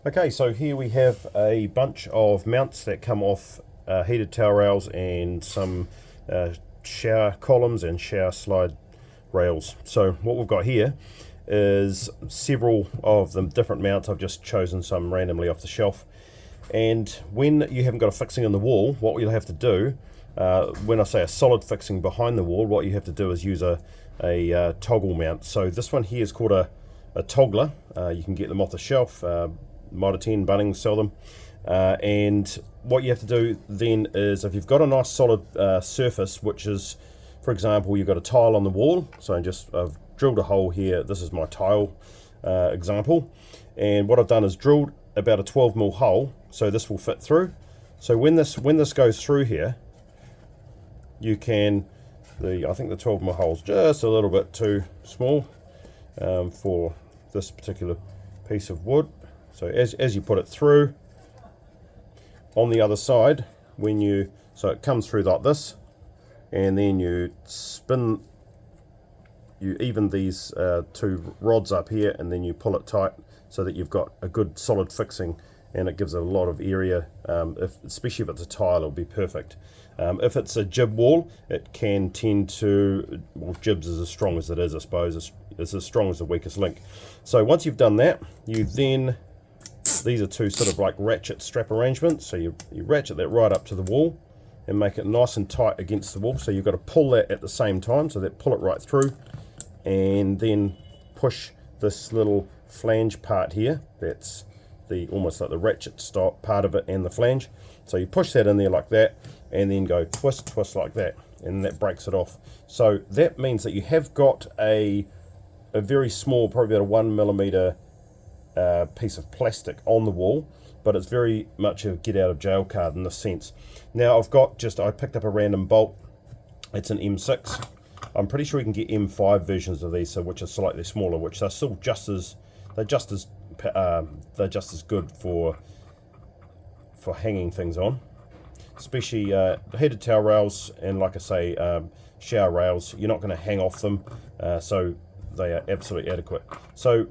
Okay, so here we have a bunch of mounts that come off heated towel rails and some shower columns and shower slide rails. So what we've got here is several of the different mounts. I've just chosen some randomly off the shelf. And when you haven't got a fixing in the wall, what you'll have to do, when I say a solid fixing behind the wall, what you have to do is use a toggle mount. So this one here is called a toggler. You can get them off the shelf. Mitre 10, Bunnings sell them. And what you have to do then is, if you've got a nice solid surface, which is, for example, you've got a tile on the wall. So I've drilled a hole here. This is my tile example. And what I've done is drilled about a 12mm hole, so this will fit through. So when this goes through here, you can, I think the 12mm hole is just a little bit too small for this particular piece of wood. So as you put it through, on the other side, so it comes through like this, and then you even these two rods up here, and then you pull it tight so that you've got a good solid fixing, and it gives it a lot of area. Especially if it's a tile, it'll be perfect. If it's a jib wall, it can tend to, well, jibs is as strong as it is, I suppose. It's as strong as the weakest link. So once you've done that, these are two sort of like ratchet strap arrangements. So you ratchet that right up to the wall and make it nice and tight against the wall. So you've got to pull that at the same time, so that pull it right through, and then push this little flange part here. That's almost like the ratchet stop part of it and the flange. So you push that in there like that, and then go twist like that, and that breaks it off. So that means that you have got a very small, probably about a 1mm piece of plastic on the wall, but it's very much a get out of jail card in this sense. Now I picked up a random bolt. It's an M6. I'm pretty sure you can get M5 versions of these, which are slightly smaller, which are still just as good for hanging things on, especially heated towel rails, and like I say, shower rails. You're not going to hang off them, so they are absolutely adequate. So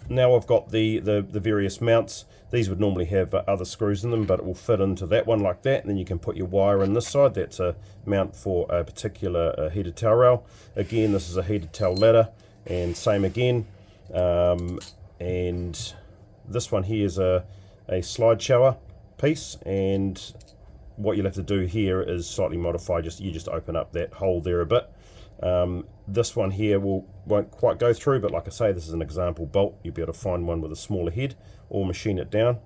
now I've got the various mounts. These would normally have other screws in them, but it will fit into that one like that, and then you can put your wire in this side. That's a mount for a particular heated towel rail. Again, this is a heated towel ladder, and same again. And this one here is a slide shower piece, and what you'll have to do here is slightly modify. You just open up that hole there a bit. This one here won't quite go through, but like I say, this is an example bolt. You'll be able to find one with a smaller head or machine it down.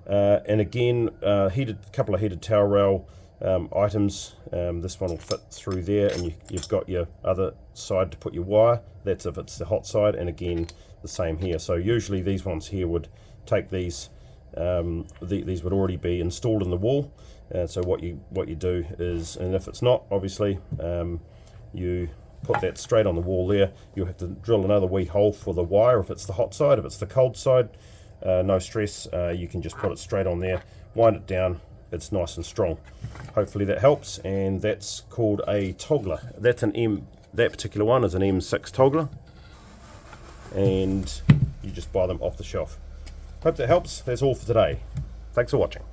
And again, couple of heated towel rail items. This one will fit through there, and you've got your other side to put your wire. That's if it's the hot side, and again the same here. So usually these ones here would take these. These would already be installed in the wall. So what you do is, and if it's not, obviously, you put that straight on the wall there. You'll have to drill another wee hole for the wire if it's the hot side. If it's the cold side, no stress. You can just put it straight on there, wind it down. It's nice and strong. Hopefully that helps. And that's called a toggler. That particular one is an M6 toggler, and you just buy them off the shelf. Hope that helps. That's all for today. Thanks for watching.